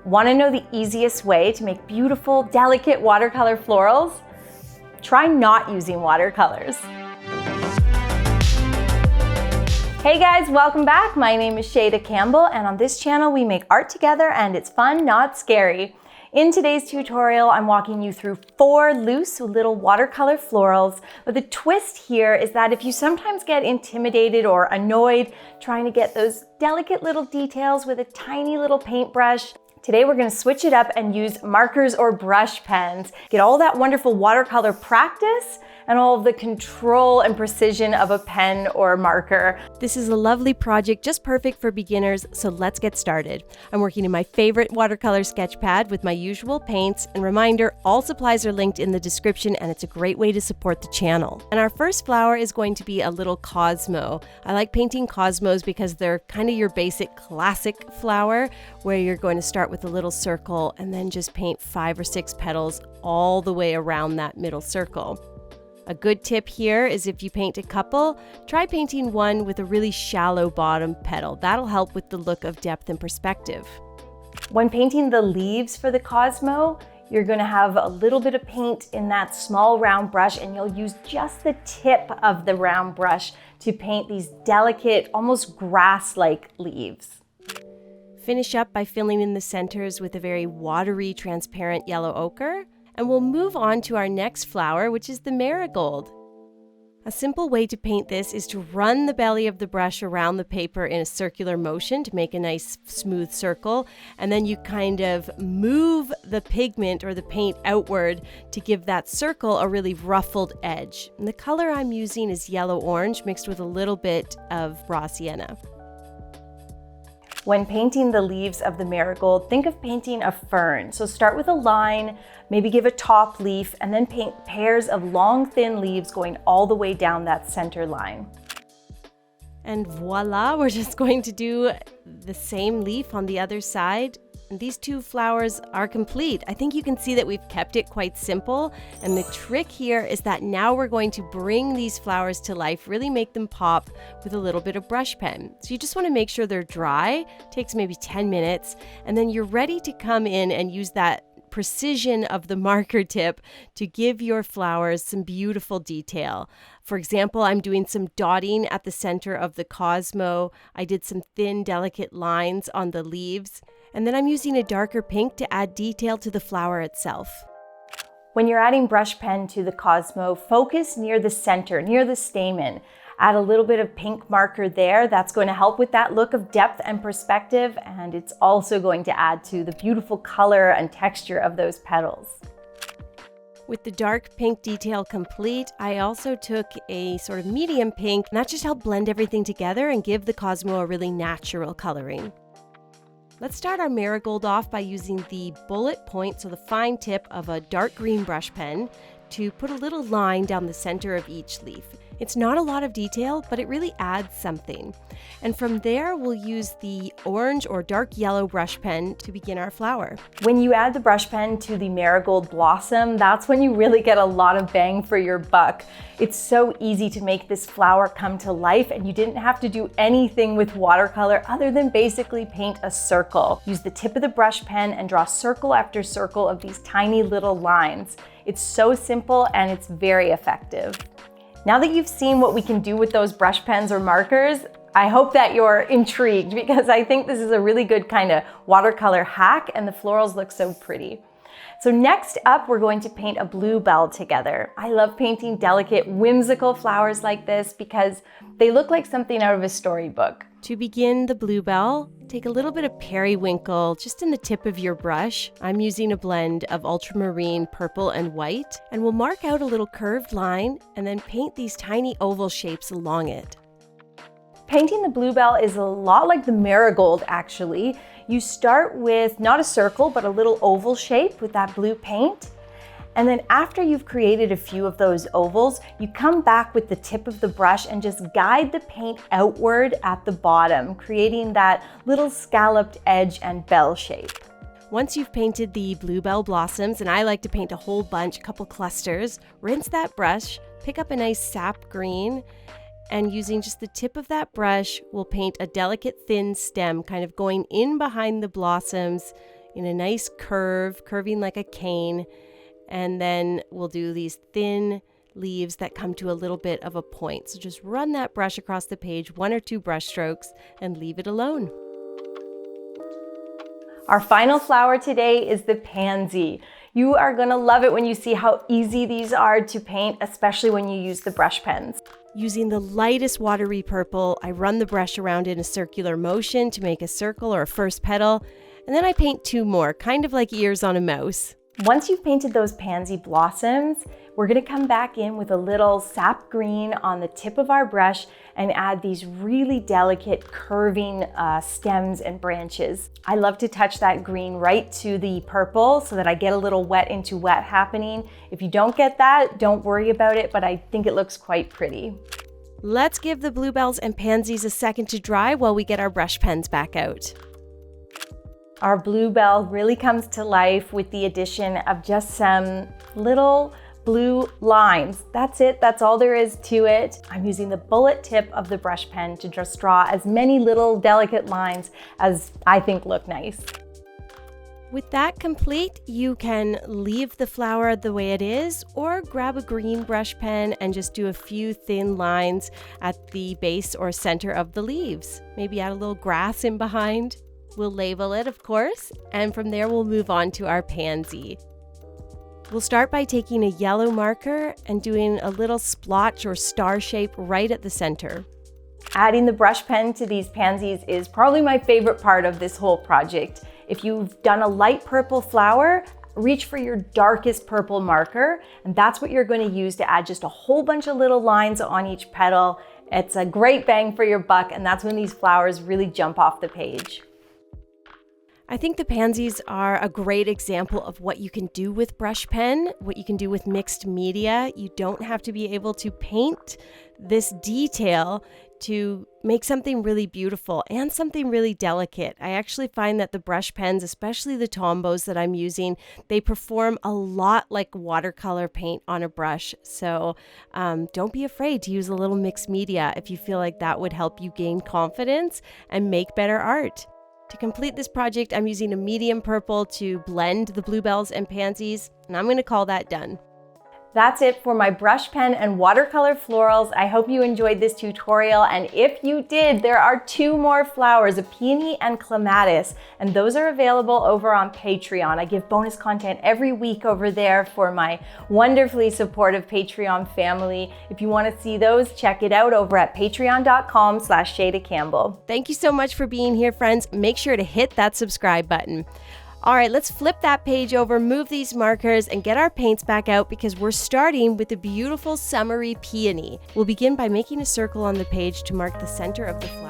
Want to know the easiest way to make beautiful, delicate watercolor florals? Try not using watercolors. Hey guys, welcome back. My name is Shayda Campbell, and on this channel we make art together and it's fun, not scary. In today's tutorial, I'm walking you through 4 loose little watercolor florals, but the twist here is that if you sometimes get intimidated or annoyed trying to get those delicate little details with a tiny little paintbrush, today we're going to switch it up and use markers or brush pens. Get all that wonderful watercolor practice and all of the control and precision of a pen or marker. This is a lovely project, just perfect for beginners, so let's get started. I'm working in my favorite watercolor sketch pad with my usual paints, and reminder, all supplies are linked in the description and it's a great way to support the channel. And our first flower is going to be a little cosmo. I like painting cosmos because they're kind of your basic classic flower, where you're going to start with a little circle and then just paint 5 or 6 petals all the way around that middle circle. A good tip here is if you paint a couple, try painting one with a really shallow bottom petal. That'll help with the look of depth and perspective. When painting the leaves for the cosmo, you're going to have a little bit of paint in that small round brush, and you'll use just the tip of the round brush to paint these delicate, almost grass-like leaves. Finish up by filling in the centers with a very watery, transparent yellow ochre. And we'll move on to our next flower, which is the marigold. A simple way to paint this is to run the belly of the brush around the paper in a circular motion to make a nice smooth circle, and then you kind of move the pigment or the paint outward to give that circle a really ruffled edge. And the color I'm using is yellow-orange mixed with a little bit of raw sienna. When painting the leaves of the marigold, think of painting a fern. So start with a line, maybe give a top leaf, and then paint pairs of long, thin leaves going all the way down that center line. And voila, we're just going to do the same leaf on the other side. And these 2 flowers are complete. I think you can see that we've kept it quite simple. And the trick here is that now we're going to bring these flowers to life, really make them pop with a little bit of brush pen. So you just want to make sure they're dry. It takes maybe 10 minutes. And then you're ready to come in and use that precision of the marker tip to give your flowers some beautiful detail. For example, I'm doing some dotting at the center of the cosmo. I did some thin, delicate lines on the leaves. And then I'm using a darker pink to add detail to the flower itself. When you're adding brush pen to the cosmo, focus near the center, near the stamen. Add a little bit of pink marker there. That's going to help with that look of depth and perspective, and it's also going to add to the beautiful color and texture of those petals. With the dark pink detail complete, I also took a sort of medium pink, and that just helped blend everything together and give the cosmo a really natural coloring. Let's start our marigold off by using the bullet point, so the fine tip of a dark green brush pen, to put a little line down the center of each leaf. It's not a lot of detail, but it really adds something. And from there, we'll use the orange or dark yellow brush pen to begin our flower. When you add the brush pen to the marigold blossom, that's when you really get a lot of bang for your buck. It's so easy to make this flower come to life, and you didn't have to do anything with watercolor other than basically paint a circle. Use the tip of the brush pen and draw circle after circle of these tiny little lines. It's so simple and it's very effective. Now that you've seen what we can do with those brush pens or markers, I hope that you're intrigued, because I think this is a really good kind of watercolor hack, and the florals look so pretty. So next up, we're going to paint a bluebell together. I love painting delicate, whimsical flowers like this because they look like something out of a storybook. To begin the bluebell, take a little bit of periwinkle just in the tip of your brush. I'm using a blend of ultramarine, purple, and white, and we'll mark out a little curved line and then paint these tiny oval shapes along it. Painting the bluebell is a lot like the marigold, actually. You start with not a circle, but a little oval shape with that blue paint. And then after you've created a few of those ovals, you come back with the tip of the brush and just guide the paint outward at the bottom, creating that little scalloped edge and bell shape. Once you've painted the bluebell blossoms, and I like to paint a whole bunch, a couple clusters, rinse that brush, pick up a nice sap green, and using just the tip of that brush, we'll paint a delicate thin stem kind of going in behind the blossoms, in a nice curve, curving like a cane. And then we'll do these thin leaves that come to a little bit of a point. So just run that brush across the page, 1 or 2 brush strokes, and leave it alone. Our final flower today is the pansy. You are gonna love it when you see how easy these are to paint, especially when you use the brush pens. Using the lightest watery purple, I run the brush around in a circular motion to make a circle or a first petal, and then I paint 2 more, kind of like ears on a mouse. Once you've painted those pansy blossoms, we're gonna come back in with a little sap green on the tip of our brush and add these really delicate curving stems and branches. I love to touch that green right to the purple so that I get a little wet into wet happening. If you don't get that, don't worry about it, but I think it looks quite pretty. Let's give the bluebells and pansies a second to dry while we get our brush pens back out. Our bluebell really comes to life with the addition of just some little blue lines. That's it, that's all there is to it. I'm using the bullet tip of the brush pen to just draw as many little delicate lines as I think look nice. With that complete, you can leave the flower the way it is or grab a green brush pen and just do a few thin lines at the base or center of the leaves. Maybe add a little grass in behind. We'll label it, of course, and from there we'll move on to our pansy. We'll start by taking a yellow marker and doing a little splotch or star shape right at the center. Adding the brush pen to these pansies is probably my favorite part of this whole project. If you've done a light purple flower, reach for your darkest purple marker, and that's what you're going to use to add just a whole bunch of little lines on each petal. It's a great bang for your buck, and that's when these flowers really jump off the page. I think the pansies are a great example of what you can do with brush pen, what you can do with mixed media. You don't have to be able to paint this detail to make something really beautiful and something really delicate. I actually find that the brush pens, especially the Tombos that I'm using, they perform a lot like watercolor paint on a brush. So don't be afraid to use a little mixed media if you feel like that would help you gain confidence and make better art. To complete this project, I'm using a medium purple to blend the bluebells and pansies, and I'm going to call that done. That's it for my brush pen and watercolor florals. I hope you enjoyed this tutorial, and if you did, there are 2 more flowers, a peony and clematis, and those are available over on Patreon. I give bonus content every week over there for my wonderfully supportive Patreon family. If you want to see those, check it out over at patreon.com/Shayda Campbell. Thank you so much for being here, friends. Make sure to hit that subscribe button. All right, let's flip that page over, move these markers, and get our paints back out because we're starting with a beautiful summery peony. We'll begin by making a circle on the page to mark the center of the flower.